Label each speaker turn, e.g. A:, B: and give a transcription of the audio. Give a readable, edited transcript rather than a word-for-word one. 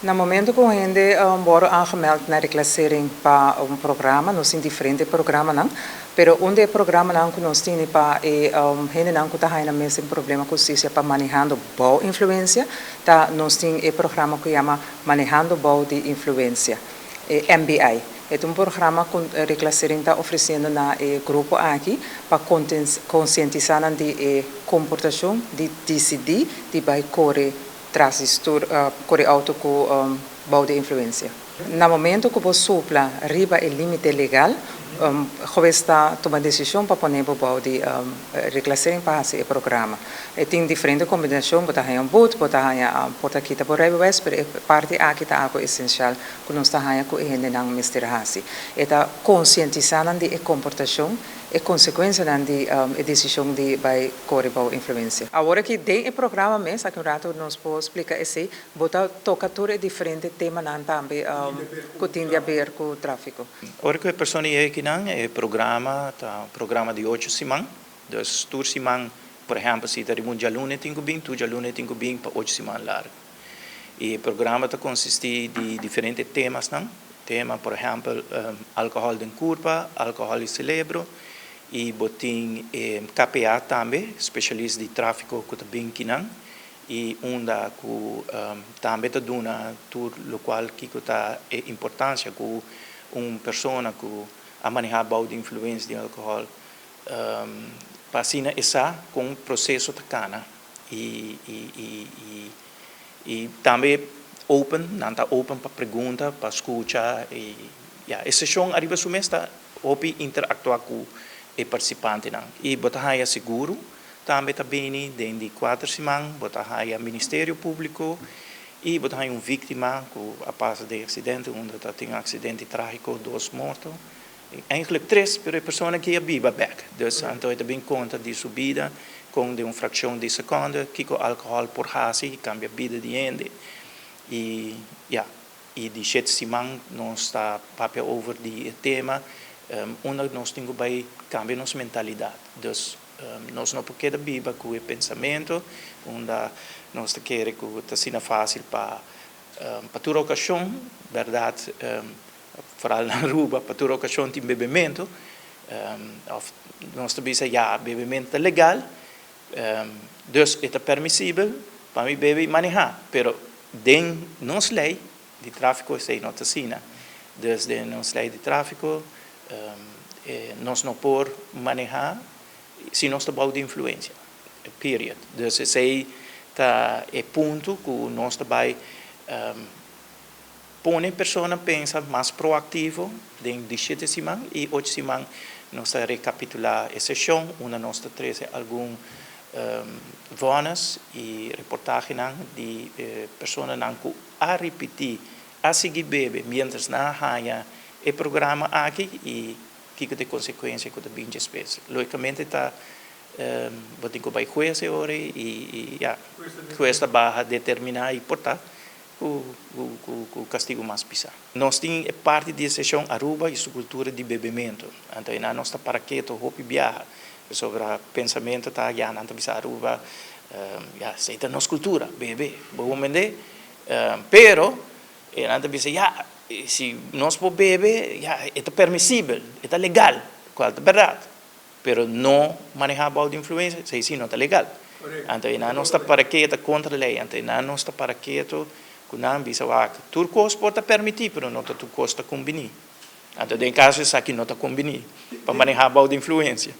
A: No momento que a gente wordt aangemeld naar reclassering para programa, nós temos diferentes programas, não? Pero programa não que nós temos para gente não que está mesmo problema com justiça para manejando boa influência, tá? Nós temos programa que chama manejando boa de influência, MBI. É programa que reclassering está oferecendo na grupo aqui para conscientizar de comportação de decidir de vai correr transistor corre auto com baude influência. No momento que você supla riba o limite legal, você está tomando decisão para pôr baude reclassering para esse programa. Tem diferentes combinações, você tem boot, você tem porta-quita por aí, mas parte aqui está algo essencial que nós estamos com a gente não misturar. Está conscientizando de comportação e consequência de decisão de vai correr baude influência. Agora que tem o programa mesmo, que um rato nós podemos explicar esse, você toca tudo diferente tema também que tem a ver com o tráfico.
B: Agora que a pessoa é aqui é programa de 8 semanas, dus tour semana, por exemplo, se der um aluno tem que vir, tu aluno tem que vir para 8 semanas largo. E o programa consiste de diferentes temas, não? Tema, por exemplo, álcool de curva, álcool de cerebro, e botin KPA também, especialista de tráfico que também aqui não, e onda que também está dando tour local que está importância que pessoa que a manejar baude de influência de álcool passina essa com o processo de cana e também não está open para pergunta, para escutar e a sessão arriba sumesta opi interactuar com o participante não e botar aí seguro também está bem dentro de 4 semanas botar aí Ministério Público e botar aí vítima que a passa de acidente onde tem acidente trágico 2 mortos eigenlijk 3 per pessoa que é viva back dus então é bem conta de subida com de uma fração de segundo que o álcool por hasi cambia a vida de gente e de 7 semanas nós está papel over de tema onde nós temos que cambiar nossa mentalidade dus nós não podemos viver com o pensamento onde nós queremos que seja fácil para toda ocasião verdade vooral na Aruba, para toda ocasião de bebimento, nós também bebimento é legal, dus é permissível para mim beber e manejar, pero dentro da nossa lei de tráfico é não assina, dus dentro da nossa lei de tráfico nós não podemos manejar se nós estamos de influência, period, dus esse é ponto que nós também põe a pessoa pensa mais proativo dentro de 7 semanas e 8 semanas nós recapitular a sessão onde nós traz algum vonas e reportagem de pessoas que a repetir a seguir bebe mientras na haya o programa aqui e que tem consequência que também espécie logicamente está botem que vai juez agora e juez barra determinar e portar o castigo mais pesado. Nós temos parte da sessão Aruba e sua cultura de bebimento. Então, nós estamos para que o hopi viaja sobre o pensamento tá já não está Aruba aceita nossa cultura bebe vamos vender pero não está se nós podemos beber é permissível é legal qual é verdade pero não manejar balde de influência se não está legal. Então, nós estamos para que contra a lei. Então, nós estamos para que não bisa tur coisa pode permitir, mas não tu costa combinar. Então, em caso isso aqui não está combinar para manejar balde de influência.